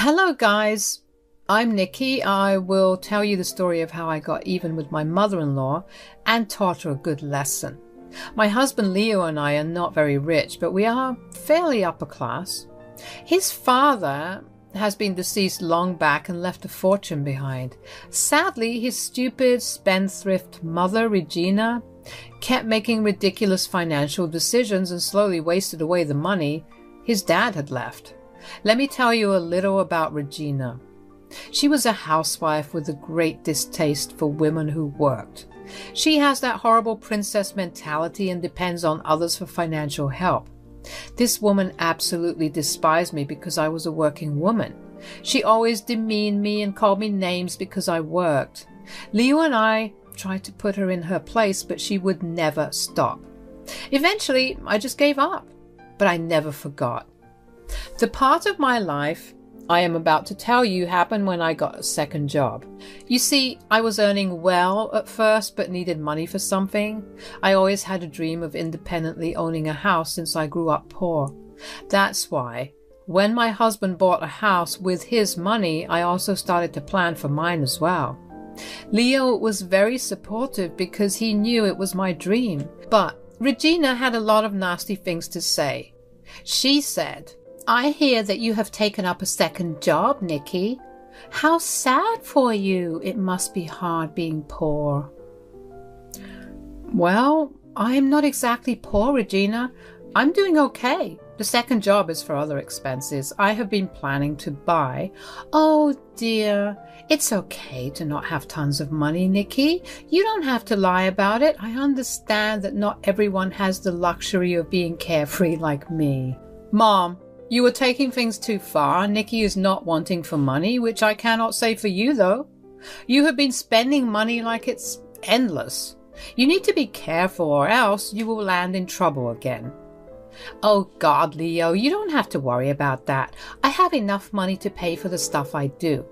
Hello guys, I'm Nikki. I will tell you the story of how I got even with my mother-in-law and taught her a good lesson. My husband Leo and I are not very rich, but we are fairly upper class. His father has been deceased long back and left a fortune behind. Sadly, his stupid spendthrift mother, Regina, kept making ridiculous financial decisions and slowly wasted away the money his dad had left. Let me tell you a little about Regina. She was a housewife with a great distaste for women who worked. She has that horrible princess mentality and depends on others for financial help. This woman absolutely despised me because I was a working woman. She always demeaned me and called me names because I worked. Leo and I tried to put her in her place, but she would never stop. Eventually, I just gave up, but I never forgot. The part of my life I am about to tell you happened when I got a second job. You see, I was earning well at first but needed money for something. I always had a dream of independently owning a house since I grew up poor. That's why, when my husband bought a house with his money, I also started to plan for mine as well. Leo was very supportive because he knew it was my dream. But Regina had a lot of nasty things to say. She said, "I hear that you have taken up a second job, Nikki. How sad for you. It must be hard being poor." Well, I am not exactly poor, Regina. I'm doing okay. The second job is for other expenses I have been planning to buy. Oh dear, it's okay to not have tons of money, Nikki. You don't have to lie about it. I understand that not everyone has the luxury of being carefree like me. Mom, you are taking things too far. Nikki is not wanting for money, which I cannot say for you, though. You have been spending money like it's endless. You need to be careful or else you will land in trouble again. Oh God, Leo, you don't have to worry about that. I have enough money to pay for the stuff I do.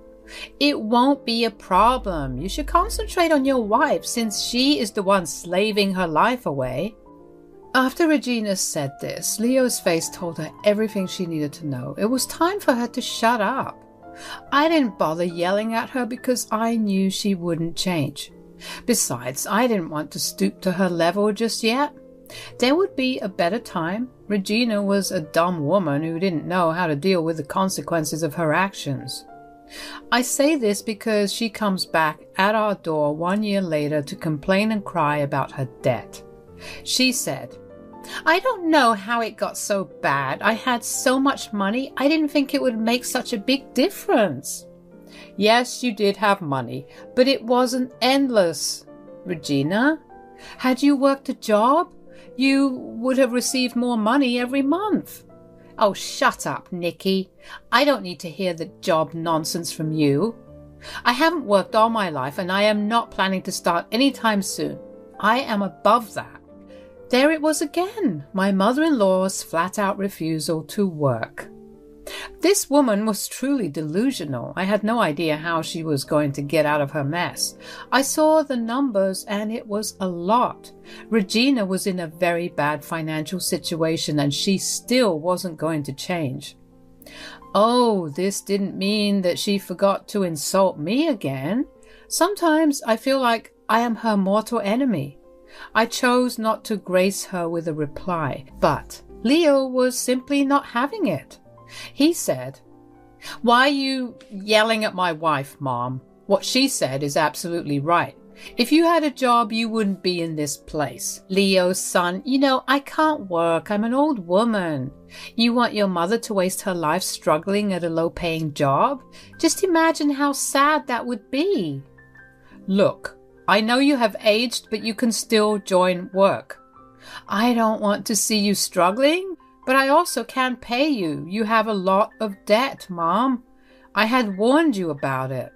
It won't be a problem. You should concentrate on your wife since she is the one slaving her life away. After Regina said this, Leo's face told her everything she needed to know. It was time for her to shut up. I didn't bother yelling at her because I knew she wouldn't change. Besides, I didn't want to stoop to her level just yet. There would be a better time. Regina was a dumb woman who didn't know how to deal with the consequences of her actions. I say this because she comes back at our door 1 year later to complain and cry about her debt. She said, "I don't know how it got so bad. I had so much money, I didn't think it would make such a big difference." Yes, you did have money, but it wasn't endless. Regina, had you worked a job, you would have received more money every month. Oh, shut up, Nikki. I don't need to hear the job nonsense from you. I haven't worked all my life, and I am not planning to start anytime soon. I am above that. There it was again, my mother-in-law's flat-out refusal to work. This woman was truly delusional. I had no idea how she was going to get out of her mess. I saw the numbers and it was a lot. Regina was in a very bad financial situation and she still wasn't going to change. Oh, this didn't mean that she forgot to insult me again. Sometimes I feel like I am her mortal enemy. I chose not to grace her with a reply, but Leo was simply not having it. He said, "Why are you yelling at my wife, Mom? What she said is absolutely right. If you had a job, you wouldn't be in this place. Leo, son, you know, I can't work. I'm an old woman. You want your mother to waste her life struggling at a low-paying job? Just imagine how sad that would be. Look, I know you have aged, but you can still join work. I don't want to see you struggling, but I also can't pay you. You have a lot of debt, Mom. I had warned you about it."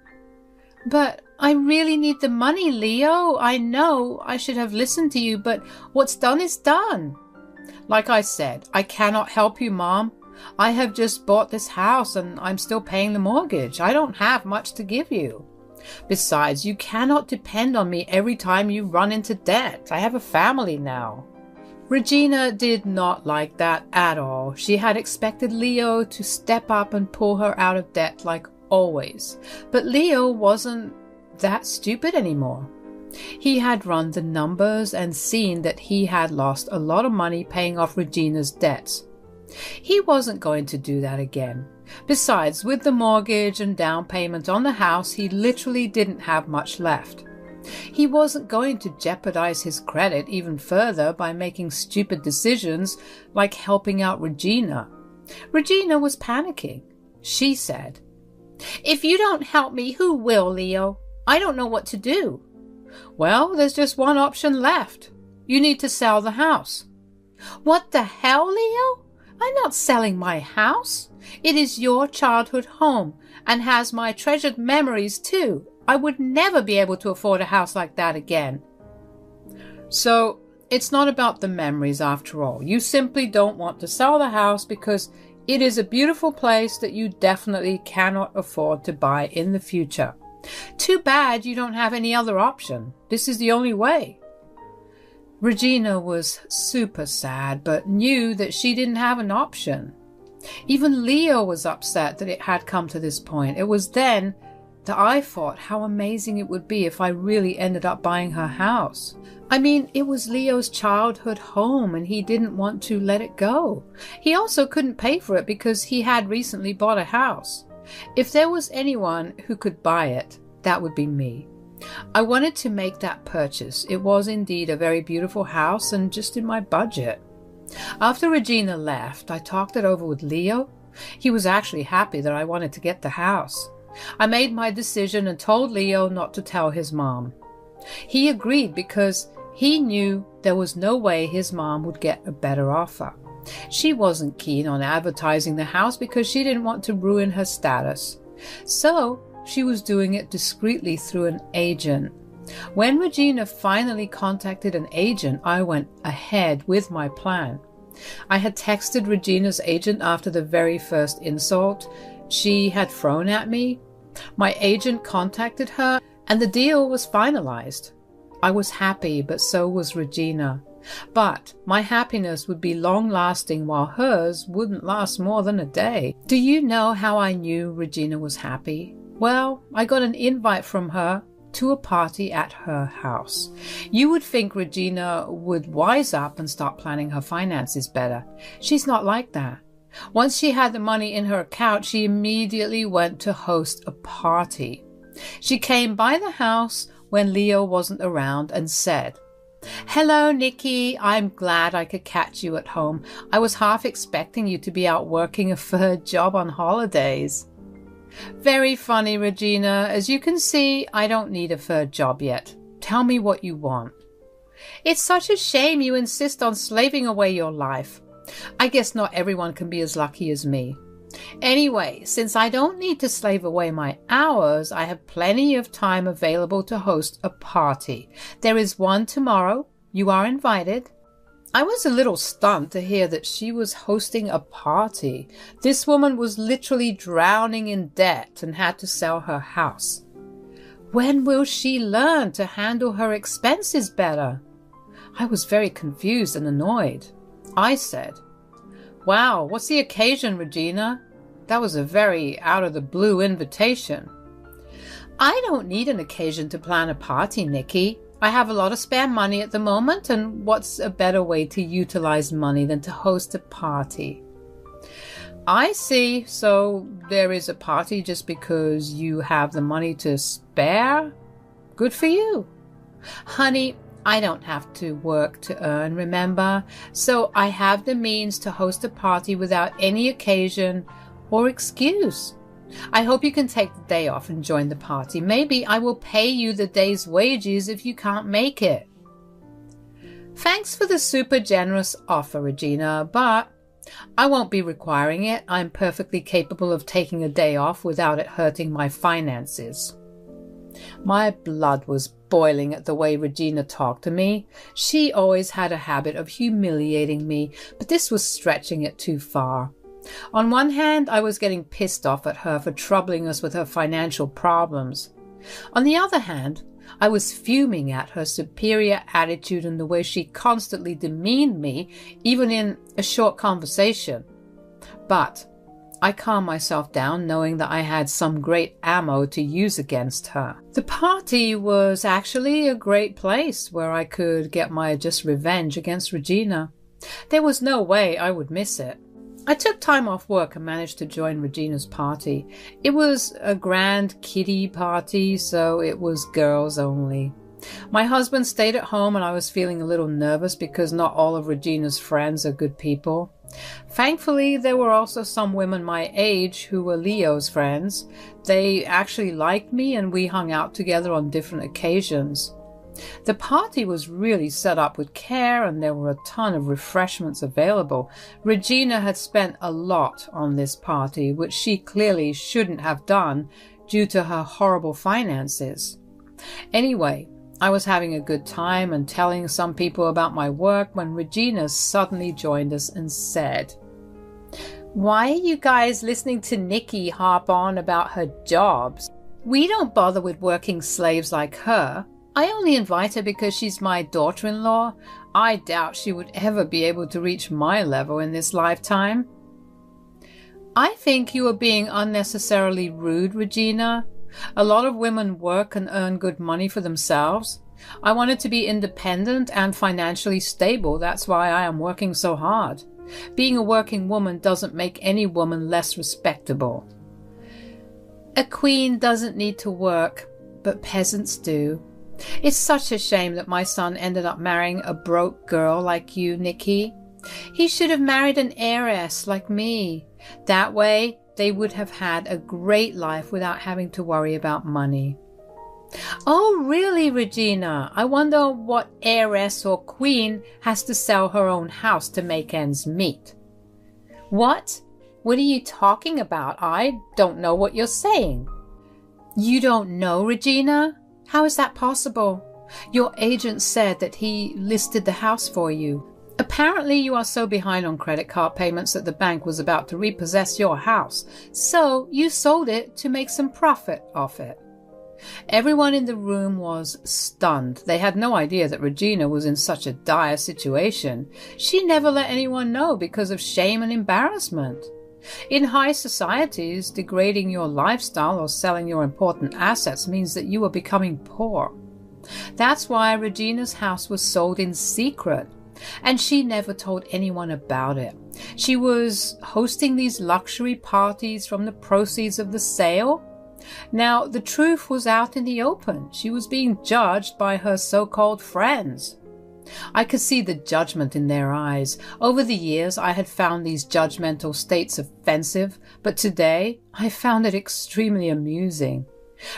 "But I really need the money, Leo. I know I should have listened to you, but what's done is done." "Like I said, I cannot help you, Mom. I have just bought this house and I'm still paying the mortgage. I don't have much to give you. Besides, you cannot depend on me every time you run into debt. I have a family now." Regina did not like that at all. She had expected Leo to step up and pull her out of debt like always. But Leo wasn't that stupid anymore. He had run the numbers and seen that he had lost a lot of money paying off Regina's debts. He wasn't going to do that again. Besides, with the mortgage and down payment on the house, he literally didn't have much left. He wasn't going to jeopardize his credit even further by making stupid decisions like helping out Regina. Regina was panicking. She said, "If you don't help me, who will, Leo? I don't know what to do." "Well, there's just one option left. You need to sell the house." "What the hell, Leo? I'm not selling my house. It is your childhood home and has my treasured memories too. I would never be able to afford a house like that again." So, it's not about the memories after all. You simply don't want to sell the house because it is a beautiful place that you definitely cannot afford to buy in the future. Too bad you don't have any other option. This is the only way. Regina was super sad, but knew that she didn't have an option. Even Leo was upset that it had come to this point. It was then that I thought how amazing it would be if I really ended up buying her house. I mean, it was Leo's childhood home and he didn't want to let it go. He also couldn't pay for it because he had recently bought a house. If there was anyone who could buy it, that would be me. I wanted to make that purchase. It was indeed a very beautiful house and just in my budget. After Regina left, I talked it over with Leo. He was actually happy that I wanted to get the house. I made my decision and told Leo not to tell his mom. He agreed because he knew there was no way his mom would get a better offer. She wasn't keen on advertising the house because she didn't want to ruin her status. So she was doing it discreetly through an agent. When Regina finally contacted an agent, I went ahead with my plan. I had texted Regina's agent after the very first insult she had thrown at me. My agent contacted her and the deal was finalized. I was happy, but so was Regina. But my happiness would be long-lasting while hers wouldn't last more than a day. Do you know how I knew Regina was happy? Well, I got an invite from her to a party at her house. You would think Regina would wise up and start planning her finances better. She's not like that. Once she had the money in her account, she immediately went to host a party. She came by the house when Leo wasn't around and said, "Hello, Nikki. I'm glad I could catch you at home. I was half expecting you to be out working a third job on holidays." Very funny, Regina. As you can see, I don't need a third job yet. Tell me what you want. It's such a shame you insist on slaving away your life. I guess not everyone can be as lucky as me. Anyway, since I don't need to slave away my hours, I have plenty of time available to host a party. There is one tomorrow. You are invited. I was a little stunned to hear that she was hosting a party. This woman was literally drowning in debt and had to sell her house. When will she learn to handle her expenses better? I was very confused and annoyed. I said, "Wow, what's the occasion, Regina? That was a very out-of-the-blue invitation." "I don't need an occasion to plan a party, Nikki. I have a lot of spare money at the moment, and what's a better way to utilize money than to host a party?" "I see. So there is a party just because you have the money to spare? Good for you." "Honey, I don't have to work to earn, remember? So I have the means to host a party without any occasion or excuse. I hope you can take the day off and join the party. Maybe I will pay you the day's wages if you can't make it." "Thanks for the super generous offer, Regina, but I won't be requiring it. I'm perfectly capable of taking a day off without it hurting my finances." My blood was boiling at the way Regina talked to me. She always had a habit of humiliating me, but this was stretching it too far. On one hand, I was getting pissed off at her for troubling us with her financial problems. On the other hand, I was fuming at her superior attitude and the way she constantly demeaned me, even in a short conversation. But I calmed myself down, knowing that I had some great ammo to use against her. The party was actually a great place where I could get my just revenge against Regina. There was no way I would miss it. I took time off work and managed to join Regina's party. It was a grand kiddie party, so it was girls only. My husband stayed at home and I was feeling a little nervous because not all of Regina's friends are good people. Thankfully, there were also some women my age who were Leo's friends. They actually liked me and we hung out together on different occasions. The party was really set up with care and there were a ton of refreshments available. Regina had spent a lot on this party, which she clearly shouldn't have done due to her horrible finances. Anyway, I was having a good time and telling some people about my work when Regina suddenly joined us and said, "Why are you guys listening to Nikki harp on about her jobs? We don't bother with working slaves like her. I only invite her because she's my daughter-in-law. I doubt she would ever be able to reach my level in this lifetime." "I think you are being unnecessarily rude, Regina. A lot of women work and earn good money for themselves. I wanted to be independent and financially stable. That's why I am working so hard. Being a working woman doesn't make any woman less respectable." "A queen doesn't need to work, but peasants do. It's such a shame that my son ended up marrying a broke girl like you, Nikki. He should have married an heiress like me. That way, they would have had a great life without having to worry about money." "Oh, really, Regina? I wonder what heiress or queen has to sell her own house to make ends meet." "What? What are you talking about? I don't know what you're saying." "You don't know, Regina? How is that possible? Your agent said that he listed the house for you. Apparently you are so behind on credit card payments that the bank was about to repossess your house, so you sold it to make some profit off it." Everyone in the room was stunned. They had no idea that Regina was in such a dire situation. She never let anyone know because of shame and embarrassment. In high societies, degrading your lifestyle or selling your important assets means that you are becoming poor. That's why Regina's house was sold in secret, and she never told anyone about it. She was hosting these luxury parties from the proceeds of the sale. Now, the truth was out in the open. She was being judged by her so-called friends. I could see the judgment in their eyes. Over the years, I had found these judgmental states offensive, but today I found it extremely amusing.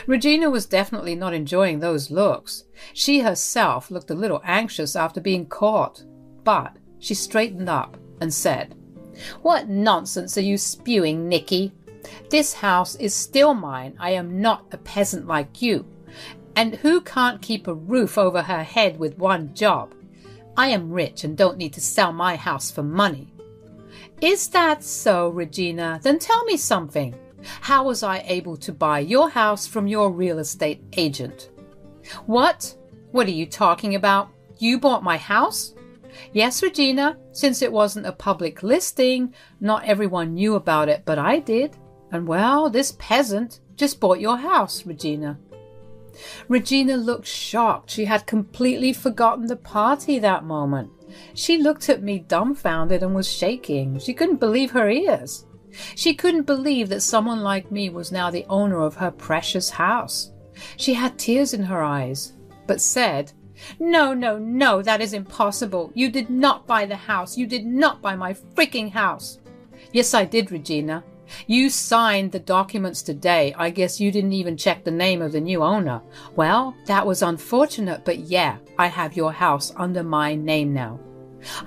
Regina was definitely not enjoying those looks. She herself looked a little anxious after being caught, but she straightened up and said, "What nonsense are you spewing, Nikki? This house is still mine. I am not a peasant like you. And who can't keep a roof over her head with one job? I am rich and don't need to sell my house for money." "Is that so, Regina? Then tell me something. How was I able to buy your house from your real estate agent?" "What? What are you talking about? You bought my house?" "Yes, Regina. Since it wasn't a public listing, not everyone knew about it, but I did. And well, this peasant just bought your house, Regina." Regina looked shocked. She had completely forgotten the party that moment. She looked at me dumbfounded and was shaking. She couldn't believe her ears. She couldn't believe that someone like me was now the owner of her precious house. She had tears in her eyes, but said, No, no, no, that is impossible. You did not buy the house. You did not buy my freaking house." "Yes, I did, Regina. You signed the documents today. I guess you didn't even check the name of the new owner. Well, that was unfortunate, but yeah, I have your house under my name now."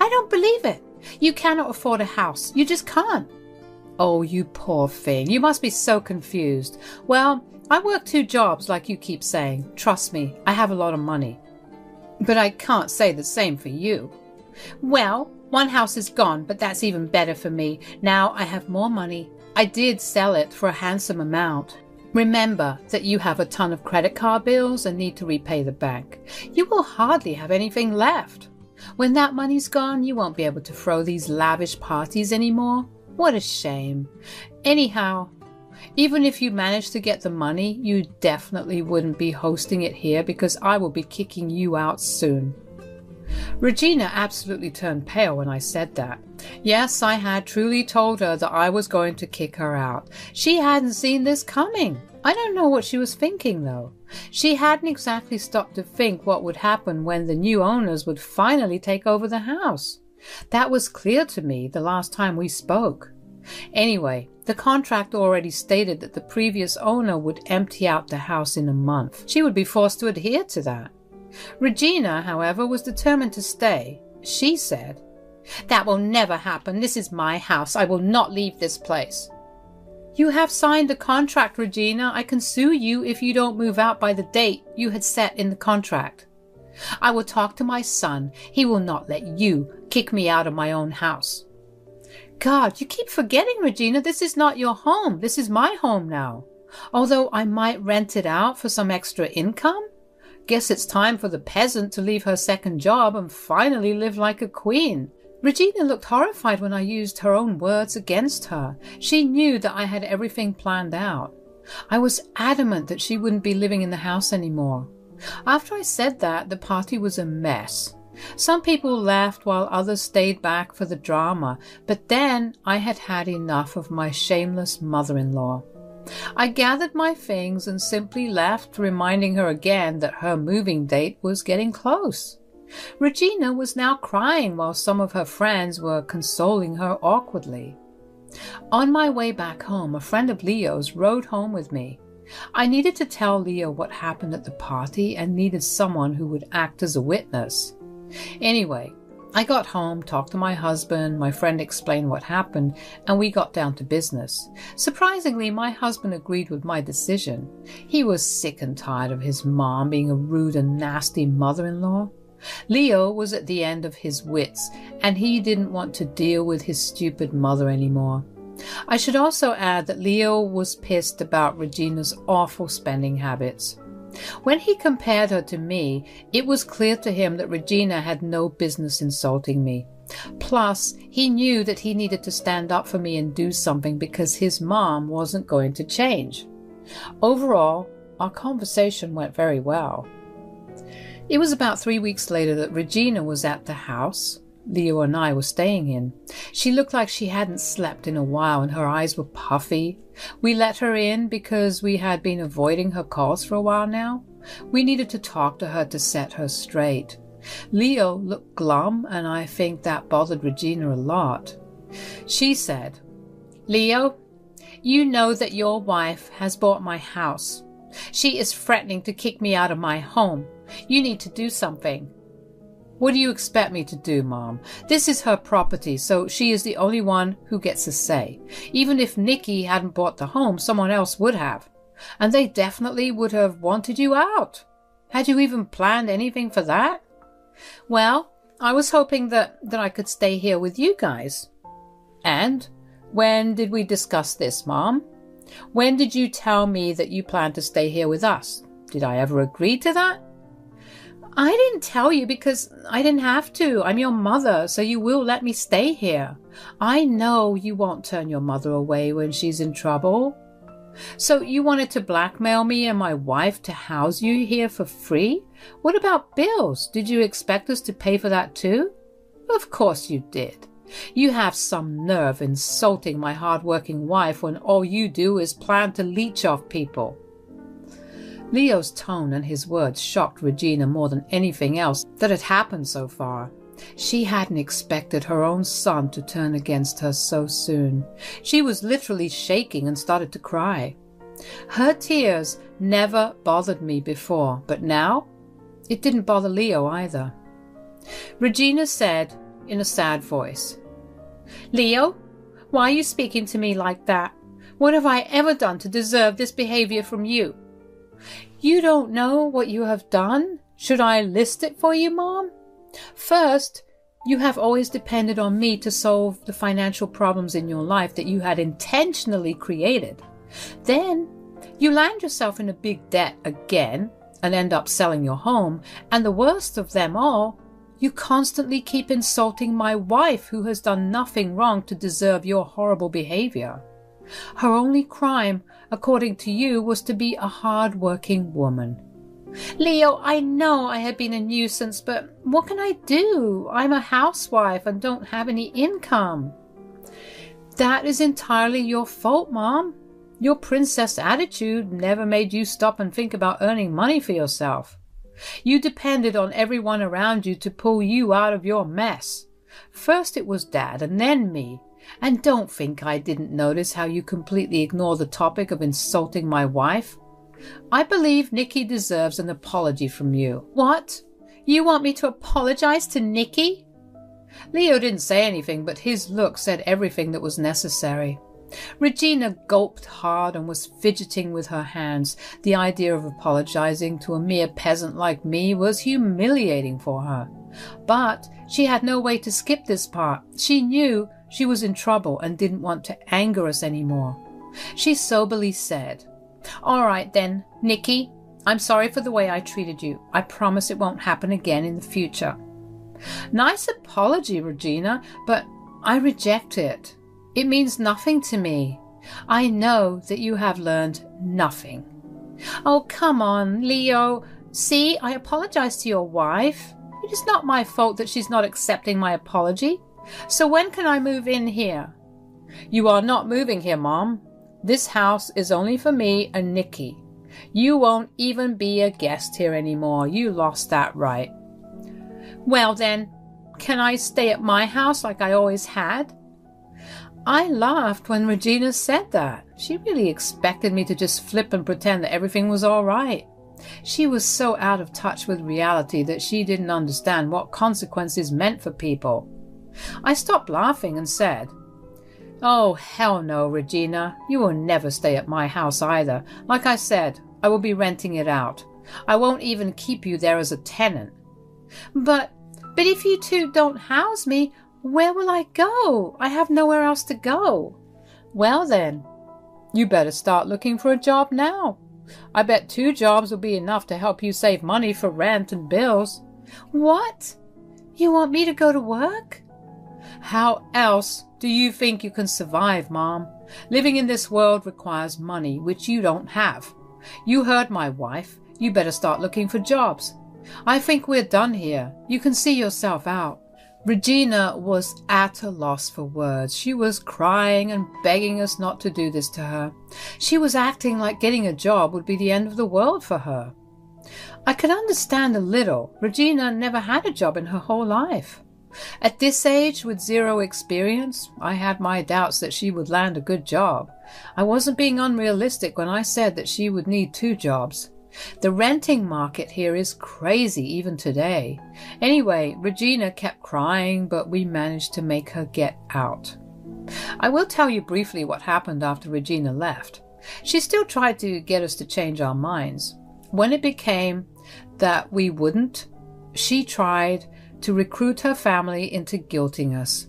"I don't believe it. You cannot afford a house. You just can't." "Oh, you poor thing. You must be so confused. Well, I work 2 jobs like you keep saying. Trust me, I have a lot of money. But I can't say the same for you." "Well, one house is gone, but that's even better for me. Now I have more money. I did sell it for a handsome amount." Remember that you have a ton of credit card bills and need to repay the bank. You will hardly have anything left. When that money's gone, you won't be able to throw these lavish parties anymore. What a shame. Anyhow, even if you manage to get the money, you definitely wouldn't be hosting it here because I will be kicking you out soon. Regina absolutely turned pale when I said that. Yes, I had truly told her that I was going to kick her out. She hadn't seen this coming. I don't know what she was thinking, though. She hadn't exactly stopped to think what would happen when the new owners would finally take over the house. That was clear to me the last time we spoke. Anyway, the contract already stated that the previous owner would empty out the house in a month. She would be forced to adhere to that. Regina, however, was determined to stay. She said, "That will never happen. This is my house. I will not leave this place." "You have signed the contract, Regina. I can sue you if you don't move out by the date you had set in the contract. I will talk to my son. He will not let you kick me out of my own house." God, you keep forgetting, Regina, this is not your home. This is my home now. Although I might rent it out for some extra income. Guess it's time for the peasant to leave her second job and finally live like a queen. Regina looked horrified when I used her own words against her. She knew that I had everything planned out. I was adamant that she wouldn't be living in the house anymore. After I said that, the party was a mess. Some people left while others stayed back for the drama, but then I had had enough of my shameless mother-in-law. I gathered my things and simply left, reminding her again that her moving date was getting close. Regina was now crying while some of her friends were consoling her awkwardly. On my way back home, a friend of Leo's rode home with me. I needed to tell Leo what happened at the party and needed someone who would act as a witness. Anyway, I got home, talked to my husband, my friend explained what happened, and we got down to business. Surprisingly, my husband agreed with my decision. He was sick and tired of his mom being a rude and nasty mother-in-law. Leo was at the end of his wits, and he didn't want to deal with his stupid mother anymore. I should also add that Leo was pissed about Regina's awful spending habits. When he compared her to me, it was clear to him that Regina had no business insulting me. Plus, he knew that he needed to stand up for me and do something because his mom wasn't going to change. Overall, our conversation went very well. It was about 3 weeks later that Regina was at the house Leo and I were staying in. She looked like she hadn't slept in a while and her eyes were puffy. We let her in because we had been avoiding her calls for a while now. We needed to talk to her to set her straight. Leo looked glum and I think that bothered Regina a lot. She said, "Leo, you know that your wife has bought my house. She is threatening to kick me out of my home. You need to do something." "What do you expect me to do, Mom? This is her property, so she is the only one who gets a say. Even if Nikki hadn't bought the home, someone else would have. And they definitely would have wanted you out. Had you even planned anything for that?" "Well, I was hoping that I could stay here with you guys." "And when did we discuss this, Mom? When did you tell me that you planned to stay here with us? Did I ever agree to that?" "I didn't tell you because I didn't have to. I'm your mother, so you will let me stay here. I know you won't turn your mother away when she's in trouble." "So you wanted to blackmail me and my wife to house you here for free? What about bills? Did you expect us to pay for that too?" "Of course you did. You have some nerve insulting my hard-working wife when all you do is plan to leech off people." Leo's tone and his words shocked Regina more than anything else that had happened so far. She hadn't expected her own son to turn against her so soon. She was literally shaking and started to cry. Her tears never bothered me before, but now it didn't bother Leo either. Regina said in a sad voice, "Leo, why are you speaking to me like that? What have I ever done to deserve this behavior from you?" "You don't know what you have done? Should I list it for you, Mom? First, you have always depended on me to solve the financial problems in your life that you had intentionally created. Then, You land yourself in a big debt again and end up selling your home, and the worst of them all, you constantly keep insulting my wife, who has done nothing wrong to deserve your horrible behavior. Her only crime, according to you, was to be a hard-working woman. Leo, I know I have been a nuisance, but what can I do? I'm a housewife and don't have any income. That is entirely your fault, Mom. Your princess attitude never made you stop and think about earning money for yourself. You depended on everyone around you to pull you out of your mess. First it was Dad and then me. And don't think I didn't notice how you completely ignore the topic of insulting my wife. I believe Nikki deserves an apology from you. What? You want me to apologize to Nikki? Leo didn't say anything, but his look said everything that was necessary. Regina gulped hard and was fidgeting with her hands. The idea of apologizing to a mere peasant like me was humiliating for her. But she had no way to skip this part. She knew she was in trouble and didn't want to anger us anymore. She soberly said, "All right then, Nikki, I'm sorry for the way I treated you. I promise it won't happen again in the future." Nice apology, Regina, but I reject it. It means nothing to me. I know that you have learned nothing. Oh, come on, Leo. See, I apologize to your wife. It is not my fault that she's not accepting my apology. So when can I move in here? You are not moving here, Mom. This house is only for me and Nikki. You won't even be a guest here anymore. You lost that right. Well then, can I stay at my house like I always had? I laughed when Regina said that. She really expected me to just flip and pretend that everything was all right. She was so out of touch with reality that she didn't understand what consequences meant for people. I stopped laughing and said, "Oh, hell no, Regina. You will never stay at my house either. Like I said, I will be renting it out. I won't even keep you there as a tenant." But if you two don't house me, where will I go? I have nowhere else to go." "Well then, you better start looking for a job now. I bet 2 jobs will be enough to help you save money for rent and bills." "What? You want me to go to work?" "How else do you think you can survive, Mom? Living in this world requires money, which you don't have. You heard my wife. You better start looking for jobs. I think we're done here. You can see yourself out." Regina was at a loss for words. She was crying and begging us not to do this to her. She was acting like getting a job would be the end of the world for her. I could understand a little. Regina never had a job in her whole life. At this age, with 0 experience, I had my doubts that she would land a good job. I wasn't being unrealistic when I said that she would need 2 jobs. The renting market here is crazy even today. Anyway, Regina kept crying, but we managed to make her get out. I will tell you briefly what happened after Regina left. She still tried to get us to change our minds. When it became that we wouldn't, she tried to recruit her family into guilting us.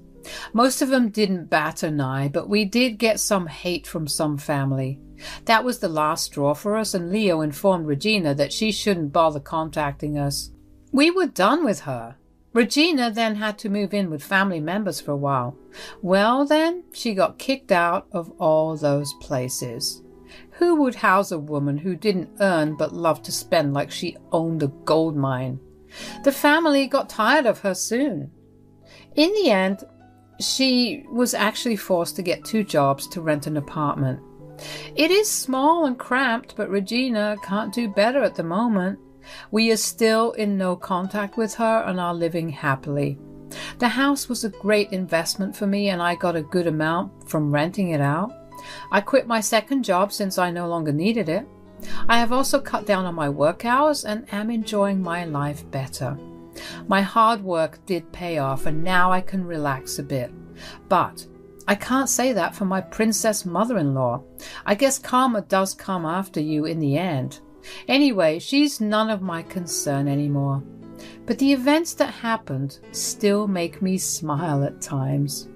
Most of them didn't bat an eye, but we did get some hate from some family. That was the last straw for us, and Leo informed Regina that she shouldn't bother contacting us. We were done with her. Regina then had to move in with family members for a while. Well then, she got kicked out of all those places. Who would house a woman who didn't earn but loved to spend like she owned a gold mine? The family got tired of her soon. In the end, she was actually forced to get 2 jobs to rent an apartment. It is small and cramped, but Regina can't do better at the moment. We are still in no contact with her and are living happily. The house was a great investment for me, and I got a good amount from renting it out. I quit my 2nd job since I no longer needed it. I have also cut down on my work hours and am enjoying my life better. My hard work did pay off, and now I can relax a bit. But I can't say that for my princess mother-in-law. I guess karma does come after you in the end. Anyway, she's none of my concern anymore. But the events that happened still make me smile at times.